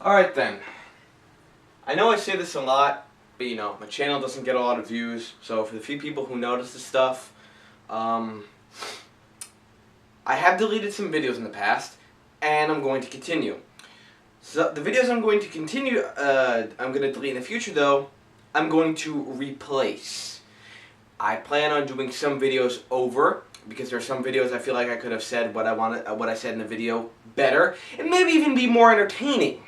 Alright then. I know I say this a lot, but my channel doesn't get a lot of views, so for the few people who notice this stuff, I have deleted some videos in the past, and I'm going to continue. So the videos I'm going to continue, I'm going to delete in the future though, I'm going to replace. I plan on doing some videos over, because there are some videos I feel like I could have said what I said in the video better, and maybe even be more entertaining.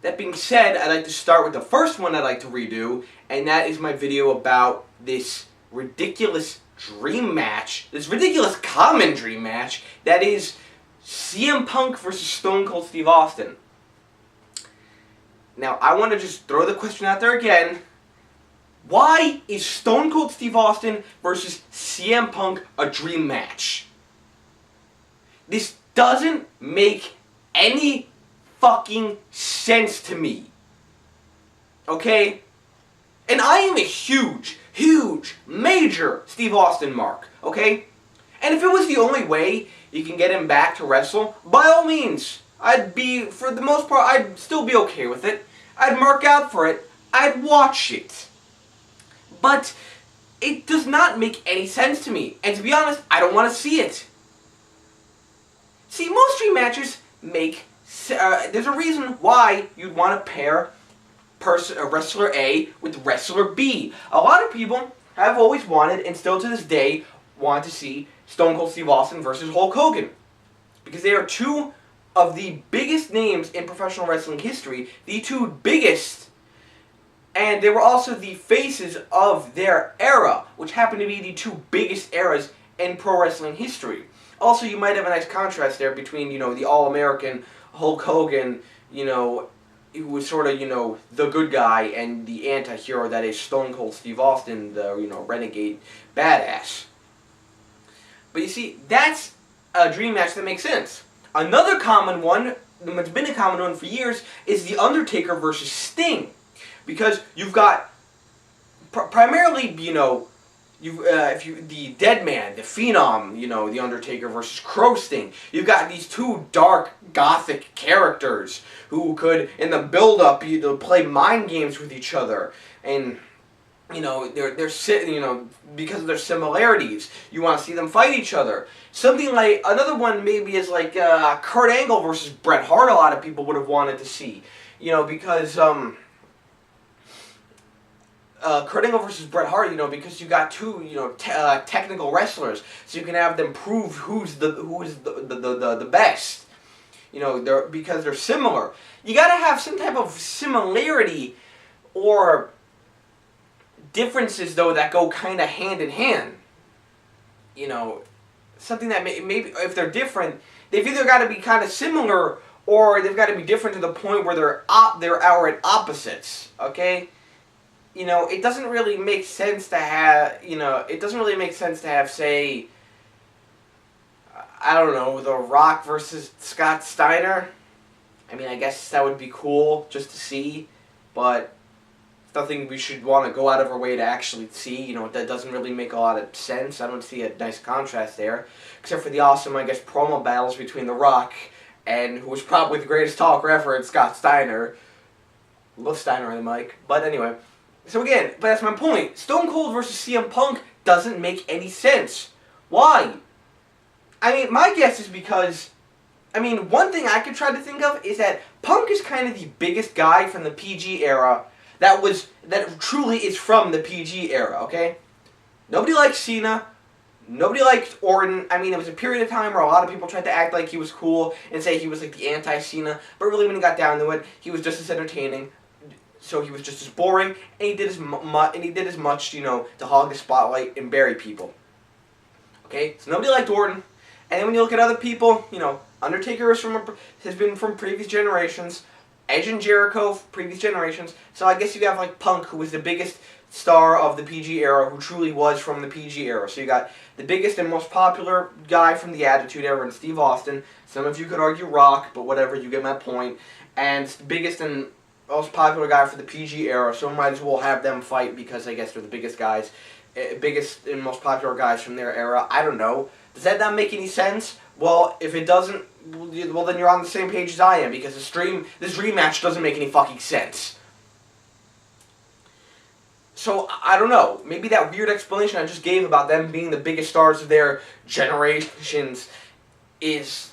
That being said, I'd like to start with the first one I'd like to redo, and that is my video about this ridiculous dream match, this ridiculous common dream match, that is CM Punk versus Stone Cold Steve Austin. Now, I want to just throw the question out there again. Why is Stone Cold Steve Austin versus CM Punk a dream match? This doesn't make any fucking sense to me. Okay? And I am a huge, major Steve Austin mark. Okay? And if it was the only way you can get him back to wrestle, by all means, I'd be, for the most part, I'd still be okay with it. I'd mark out for it. I'd watch it. But it does not make any sense to me. And to be honest, I don't want to see it. See, most dream matches make there's a reason why you'd want to pair wrestler A with wrestler B. A lot of people have always wanted, and still to this day, want to see Stone Cold Steve Austin versus Hulk Hogan. Because they are two of the biggest names in professional wrestling history. The two biggest. And they were also the faces of their era, which happened to be the two biggest eras in pro wrestling history. Also, you might have a nice contrast there between, the All-American Hulk Hogan, who was sort of, the good guy, and the anti-hero that is Stone Cold Steve Austin, the, renegade badass. But you see, that's a dream match that makes sense. Another common one, that's been a common one for years, is the Undertaker versus Sting. Because you've got, primarily, the Dead Man, the Phenom, the Undertaker versus Crow Sting. You've got these two dark, gothic characters who could, in the build-up, play mind games with each other, and they're because of their similarities, you want to see them fight each other. Something like another one maybe is like Kurt Angle versus Bret Hart. A lot of people would have wanted to see, because Kurt Angle versus Bret Hart, because you got two, technical wrestlers, so you can have them prove who is the best. Because they're similar. You got to have some type of similarity or differences though that go kind of hand in hand. Something that maybe if they're different, they've either got to be kind of similar or they've got to be different to the point where they're at opposites. Okay. It doesn't really make sense to have, say, I don't know, The Rock versus Scott Steiner. I mean, I guess that would be cool just to see, but it's nothing we should want to go out of our way to actually see. That doesn't really make a lot of sense. I don't see a nice contrast there, except for the awesome, I guess, promo battles between The Rock and who was probably the greatest talker ever, Scott Steiner. Love Steiner on the mic, but anyway. So again, but that's my point. Stone Cold versus CM Punk doesn't make any sense. Why? I mean, my guess is because, one thing I could try to think of is that Punk is kind of the biggest guy from the PG era that truly is from the PG era, okay? Nobody liked Cena. Nobody liked Orton. It was a period of time where a lot of people tried to act like he was cool and say he was like the anti-Cena, but really when he got down to it, he was just as entertaining. So he was just as boring, and he did as much, to hog the spotlight and bury people. Okay, so nobody liked Orton, and then when you look at other people, Undertaker has been from previous generations, Edge and Jericho, previous generations. So I guess you have like Punk, who was the biggest star of the PG era, who truly was from the PG era. So you got the biggest and most popular guy from the Attitude Era, and Steve Austin. Some of you could argue Rock, but whatever, you get my point. And the biggest and most popular guy for the PG era, so might as well have them fight because I guess they're the biggest guys, most popular guys from their era. I don't know. Does that not make any sense? Well, if it doesn't well then you're on the same page as I am, because this dream match doesn't make any fucking sense. So, I don't know, maybe that weird explanation I just gave about them being the biggest stars of their generations is,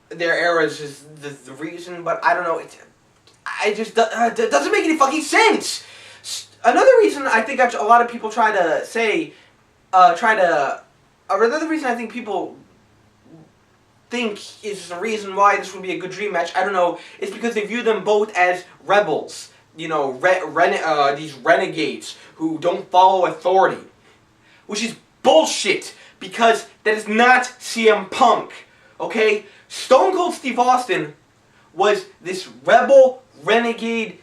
their eras is the reason, but I don't know, it doesn't make any fucking sense! Another reason I think a lot of people try to say, another reason I think people think is the reason why this would be a good dream match, I don't know, is because they view them both as rebels. You know, these renegades who don't follow authority. Which is bullshit, because that is not CM Punk, okay? Stone Cold Steve Austin was this rebel, renegade,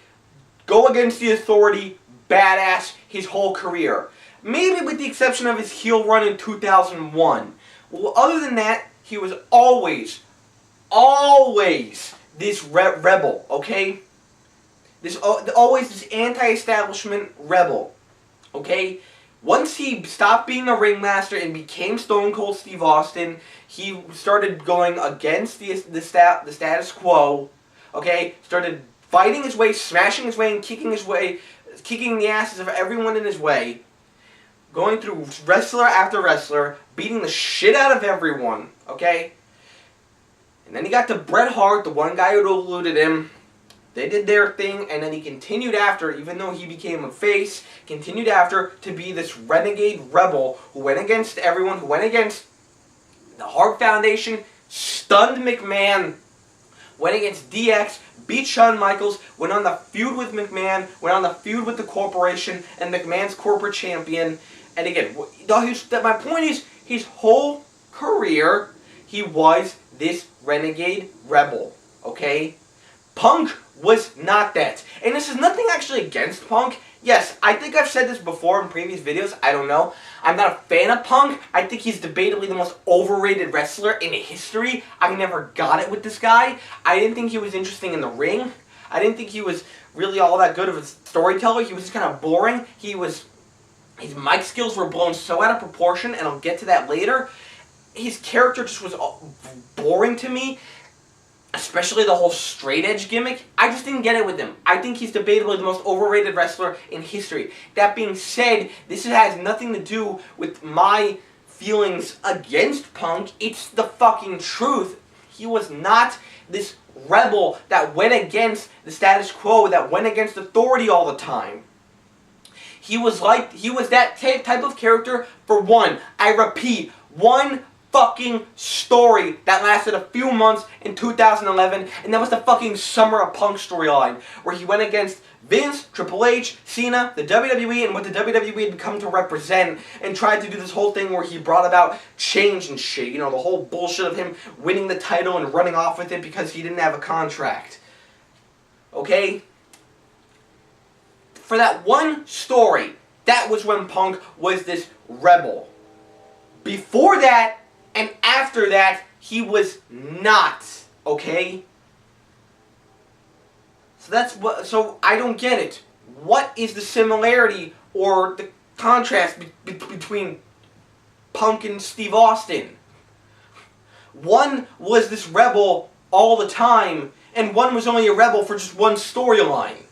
go against the authority, badass his whole career. Maybe with the exception of his heel run in 2001. Well, other than that, he was always this rebel, okay? Always this anti-establishment rebel, okay? Once he stopped being a ringmaster and became Stone Cold Steve Austin, he started going against the status quo, okay? Started fighting his way, smashing his way, and kicking the asses of everyone in his way. Going through wrestler after wrestler, beating the shit out of everyone, okay? And then he got to Bret Hart, the one guy who eluded him. They did their thing, and then he continued after, even though he became a face, continued after to be this renegade rebel who went against everyone, who went against the Hart Foundation, stunned McMahon, went against DX, beat Shawn Michaels, went on the feud with McMahon, went on the feud with the corporation, and McMahon's corporate champion. And again, my point is, his whole career, he was this renegade rebel, okay? Punk was not that. And this is nothing actually against Punk. Yes, I think I've said this before in previous videos, I don't know. I'm not a fan of Punk. I think he's debatably the most overrated wrestler in history. I never got it with this guy. I didn't think he was interesting in the ring. I didn't think he was really all that good of a storyteller. He was just kind of boring. His mic skills were blown so out of proportion, and I'll get to that later. His character just was boring to me. Especially the whole straight edge gimmick. I just didn't get it with him. I think he's debatably the most overrated wrestler in history. That being said, this has nothing to do with my feelings against Punk. It's the fucking truth. He was not this rebel that went against the status quo, that went against authority all the time. He was that type of character for one, I repeat, one fucking story that lasted a few months in 2011, and that was the fucking Summer of Punk storyline, where he went against Vince, Triple H, Cena, the WWE, and what the WWE had come to represent, and tried to do this whole thing where he brought about change and shit, you know, the whole bullshit of him winning the title and running off with it because he didn't have a contract. Okay? For that one story, that was when Punk was this rebel. Before that, and after that, he was not, okay? So I don't get it. What is the similarity or the contrast between Punk and Steve Austin? One was this rebel all the time, and one was only a rebel for just one storyline.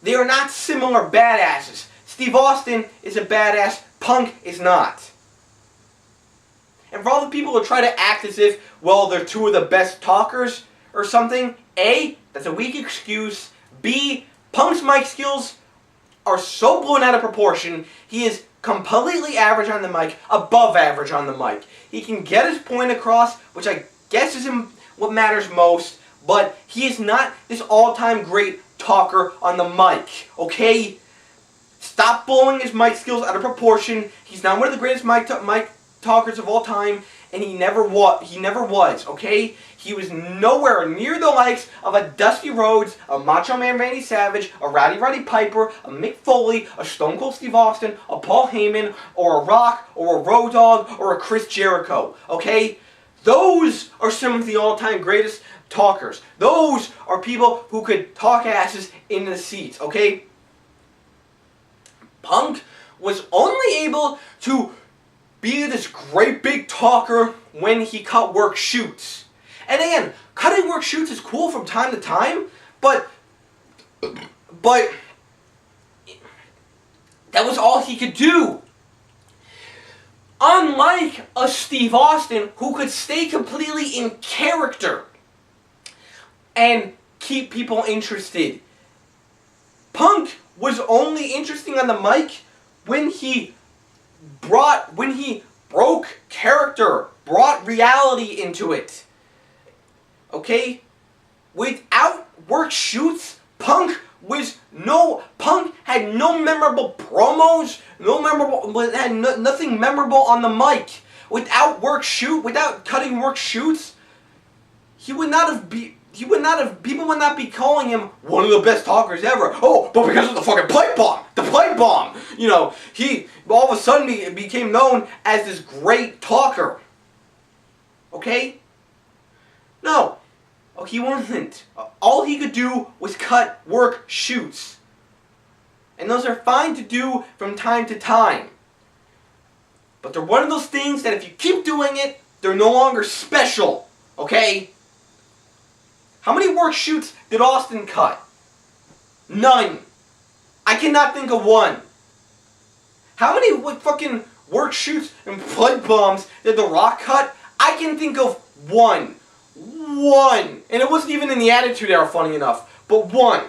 They are not similar badasses. Steve Austin is a badass, Punk is not. And for all the people who try to act as if, well, they're two of the best talkers or something, A, that's a weak excuse. B, Punk's mic skills are so blown out of proportion, he is completely average on the mic, above average on the mic. He can get his point across, which I guess is what matters most, but he is not this all-time great talker on the mic, okay? Stop blowing his mic skills out of proportion. He's not one of the greatest mic talkers of all time, and he never was, okay? He was nowhere near the likes of a Dusty Rhodes, a Macho Man Randy Savage, a Roddy Piper, a Mick Foley, a Stone Cold Steve Austin, a Paul Heyman, or a Rock, or a Road Dogg, or a Chris Jericho, okay? Those are some of the all-time greatest talkers. Those are people who could talk asses in the seats, okay? Punk was only able to be this great big talker when he cut work shoots. And again, cutting work shoots is cool from time to time, but that was all he could do. Unlike a Steve Austin who could stay completely in character and keep people interested. Punk was only interesting on the mic when he broke character, brought reality into it. Okay? Without work shoots, Punk had no memorable promos, nothing memorable on the mic. Without cutting work shoots, people would not be calling him one of the best talkers ever. Oh, but because of the fucking pipe bomb. You know, he all of a sudden became known as this great talker. Okay? No. Oh, he wasn't. All he could do was cut work shoots. And those are fine to do from time to time. But they're one of those things that if you keep doing it, they're no longer special. Okay? How many work shoots did Austin cut? None. I cannot think of one. How many fucking work shoots and pipe bombs did The Rock cut? I can think of one. One. And it wasn't even in the Attitude Era, funny enough. But one.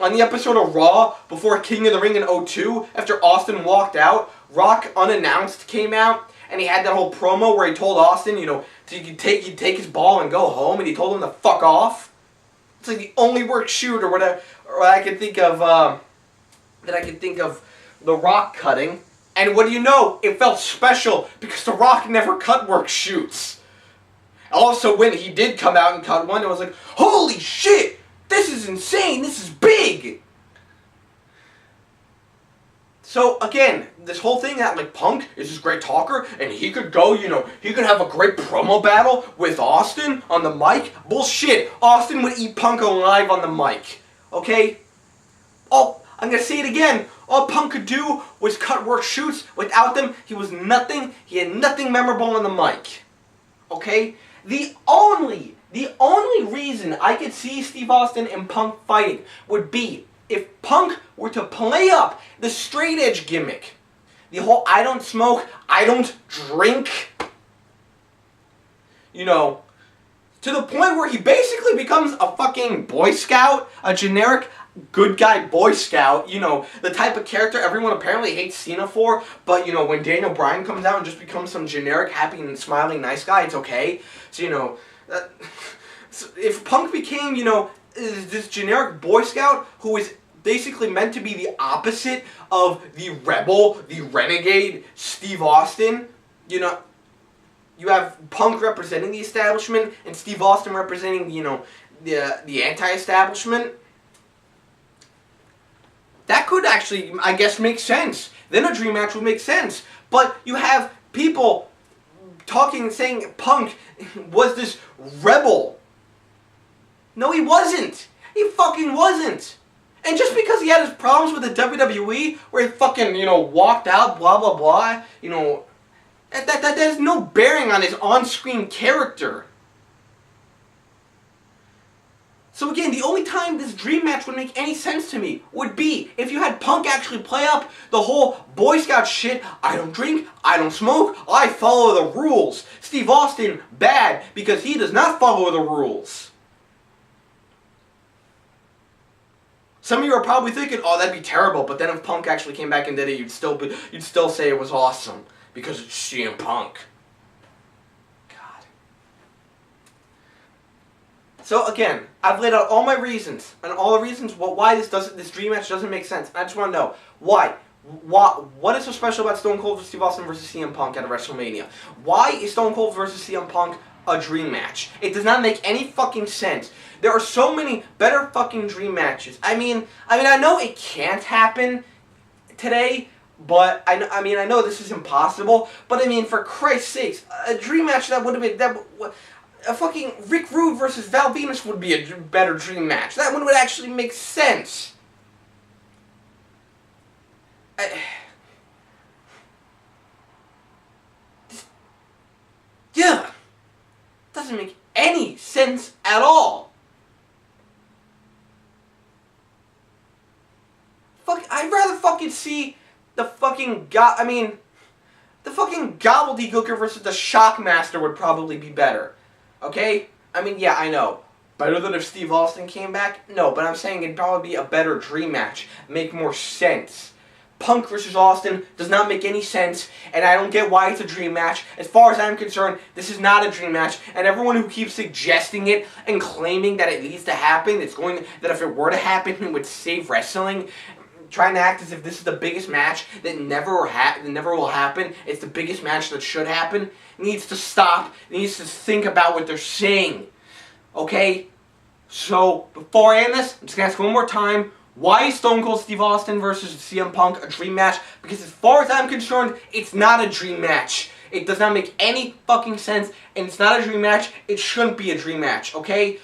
On the episode of Raw, before King of the Ring in 2002, after Austin walked out, Rock unannounced came out, and he had that whole promo where he told Austin, you know, he'd take his ball and go home, and he told him to fuck off. It's like the only work shoot or whatever, or I can think of, The Rock cutting. And what do you know? It felt special because The Rock never cut work shoots. Also, when he did come out and cut one, it was like, holy shit! This is insane! This is big! So, again, this whole thing that, like, Punk is this great talker, and he could go, you know, he could have a great promo battle with Austin on the mic. Bullshit! Austin would eat Punk alive on the mic. Okay? Oh, I'm gonna say it again. All Punk could do was cut work shoots. Without them, he was nothing. He had nothing memorable on the mic. Okay? The only reason I could see Steve Austin and Punk fighting would be if Punk were to play up the straight edge gimmick. The whole I don't smoke, I don't drink. You know, to the point where he basically becomes a fucking Boy Scout, a generic good guy Boy Scout, you know, the type of character everyone apparently hates Cena for, but, you know, when Daniel Bryan comes out and just becomes some generic, happy and smiling nice guy, it's okay. So, you know, so if Punk became, you know, this generic Boy Scout who is basically meant to be the opposite of the rebel, the renegade Steve Austin, you know, you have Punk representing the establishment and Steve Austin representing, you know, the anti-establishment. That could actually, I guess, make sense. Then a dream match would make sense. But you have people talking and saying Punk was this rebel. No, he wasn't. He fucking wasn't. And just because he had his problems with the WWE, where he fucking, you know, walked out, blah, blah, blah, you know, that has no bearing on his on-screen character. So again, the only time this dream match would make any sense to me would be if you had Punk actually play up the whole Boy Scout shit, I don't drink, I don't smoke, I follow the rules. Steve Austin, bad, because he does not follow the rules. Some of you are probably thinking, oh, that'd be terrible, but then if Punk actually came back and did it, you'd still say it was awesome, because it's CM Punk. So again, I've laid out all my reasons, and all the reasons why this dream match doesn't make sense. I just want to know, why? What is so special about Stone Cold Steve Austin versus CM Punk at WrestleMania? Why is Stone Cold versus CM Punk a dream match? It does not make any fucking sense. There are so many better fucking dream matches. I mean, I know it can't happen today, but I know this is impossible. But I mean, for Christ's sakes, a dream match that would have been a fucking Rick Rude versus Val Venus would be a better dream match. That one would actually make sense. sense at all. I'd rather fucking see the fucking the fucking Gobbledygooker versus the Shockmaster would probably be better. Okay? I mean, yeah, I know. Better than if Steve Austin came back? No, but I'm saying it'd probably be a better dream match. Make more sense. Punk versus Austin does not make any sense, and I don't get why it's a dream match. As far as I'm concerned, this is not a dream match, and everyone who keeps suggesting it and claiming that it needs to happen, that if it were to happen, it would save wrestling, trying to act as if this is the biggest match that never will happen, it's the biggest match that should happen, needs to stop, needs to think about what they're saying. Okay? So, before I end this, I'm just going to ask one more time, why is Stone Cold Steve Austin versus CM Punk a dream match? Because as far as I'm concerned, it's not a dream match. It does not make any fucking sense, and it's not a dream match. It shouldn't be a dream match, okay?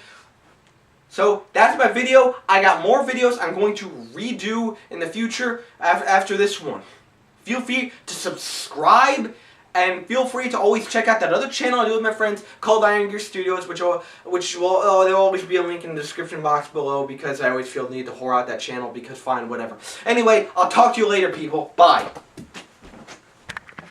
So, that's my video. I got more videos I'm going to redo in the future after this one. Feel free to subscribe, and feel free to always check out that other channel I do with my friends called Iron Gear Studios, there'll always be a link in the description box below, because I always feel the need to whore out that channel, because fine, whatever. Anyway, I'll talk to you later, people. Bye.